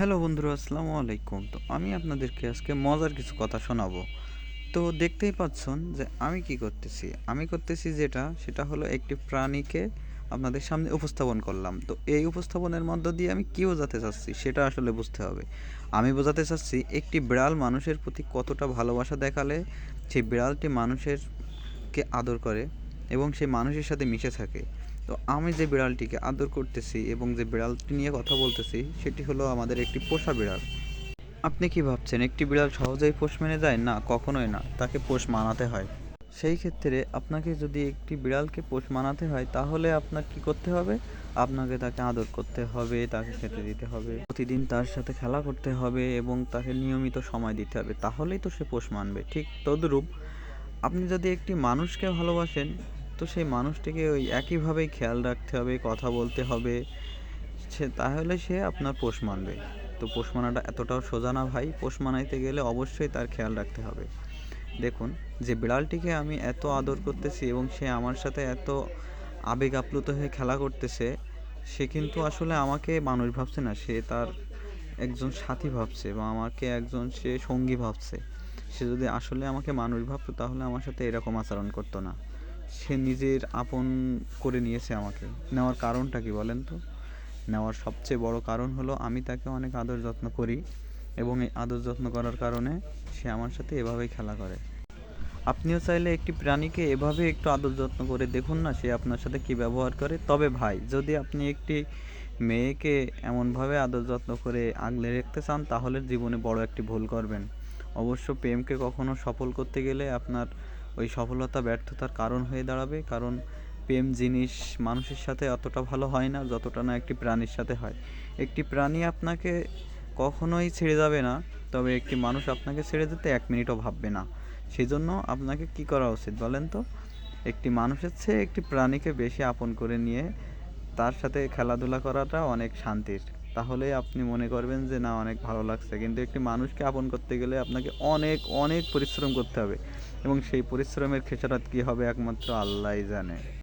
Hello বন্ধুরা, আসসালামু আলাইকুম। তো আমি আপনাদেরকে আজকে মজার কিছু কথা শোনাবো। তো দেখতেই পাচ্ছেন যে আমি কি করতেছি। আমি করতেছি সেটা হলো একটি প্রাণীকে আপনাদের সামনে উপস্থাপন করলাম। তো এই উপস্থাপনের মধ্য দিয়ে আমি কী বোঝাতে চাচ্ছি সেটা আসলে বুঝতে হবে। আমি বোঝাতে চাচ্ছি একটি বিড়াল মানুষের প্রতি কতটা ভালোবাসা দেখালে সেই বিড়ালটি মানুষেরকে আদর করে এবং সেই মানুষের সাথে মিশে থাকে। তো আমি যে বিড়ালটিকে আদর করতেছি এবং যে বিড়ালটি নিয়ে কথা বলতেছি সেটি হলো আমাদের একটি পোষা বিড়াল। আপনি কি ভাবছেন একটি বিড়াল সহজেই পোষ মেনে যায়? না, কখনোই না। তাকে পোষ মানাতে হয়। সেই ক্ষেত্রে আপনাকে যদি একটি বিড়ালকে পোষ মানাতে হয় তাহলে আপনার কি করতে হবে? আপনাকে তাকে আদর করতে হবে, তাকে খেতে দিতে হবে, প্রতিদিন তার সাথে খেলা করতে হবে এবং তাকে নিয়মিত সময় দিতে হবে। তাহলেই তো সে পোষ মানবে। ঠিক তদ্রূপ আপনি যদি একটি মানুষকে ভালোবাসেন তো সেই মানুষটিকে ওই একইভাবেই খেয়াল রাখতে হবে, কথা বলতে হবে। তাহলে সে আপনার পোষ মানবে। তো পোষ মানাটা এতটাও সোজা না ভাই। পোষ মানাইতে গেলে অবশ্যই তার খেয়াল রাখতে হবে। দেখুন, যে বিড়ালটিকে আমি এত আদর করতেছি এবং সে আমার সাথে এত আবেগ আপ্লুত হয়ে খেলা করতেছে, সে কিন্তু আসলে আমাকে মানুষ ভাবছে না। সে তার একজন সাথী ভাবছে বা আমাকে একজন সে সঙ্গী ভাবছে। সে যদি আসলে আমাকে মানুষ ভাবতো তাহলে আমার সাথে এরকম আচরণ করতো না। সে নিজের আপন করে নিয়েছে আমাকে। নেওয়ার কারণটা কি বলেন তো? নেওয়ার সবচেয়ে বড় কারণ হলো আমি তাকে অনেক আদর যত্ন করি এবং এই আদর যত্ন করার কারণে সে আমার সাথে এভাবেই খেলা করে। আপনিও চাইলে একটি প্রাণীকে এভাবে একটু আদর যত্ন করে দেখুন না সে আপনার সাথে কী ব্যবহার করে। তবে ভাই, যদি আপনি একটি মেয়েকে এমনভাবে আদর যত্ন করে আগলে রাখতে চান তাহলে জীবনে বড় একটি ভুল করবেন। অবশ্য প্রেমকে কখনো সফল করতে গেলে আপনার ওই সফলতা ব্যর্থতার কারণ হয়ে দাঁড়াবে। কারণ প্রেম জিনিস মানুষের সাথে অতটা ভালো হয় না যতটা না একটি প্রাণীর সাথে হয়। একটি প্রাণী আপনাকে কখনোই ছেড়ে যাবে না, তবে একটি মানুষ আপনাকে ছেড়ে যেতে 1 মিনিটও ভাববে না। সেজন্য আপনাকে কি করা উচিত বলেন তো? একটি মানুষের চেয়ে একটি প্রাণীকে বেশি আপন করে নিয়ে তার সাথে খেলাধুলা করাটা অনেক শান্তির। তাহলেই আপনি মনে করবেন যে না, অনেক ভালো লাগছে। কিন্তু একটি মানুষকে আপন করতে গেলে আপনাকে অনেক, অনেক পরিশ্রম করতে হবে এবং সেই পরিশ্রমের খেসারত কী হবে একমাত্র আল্লাহই জানে।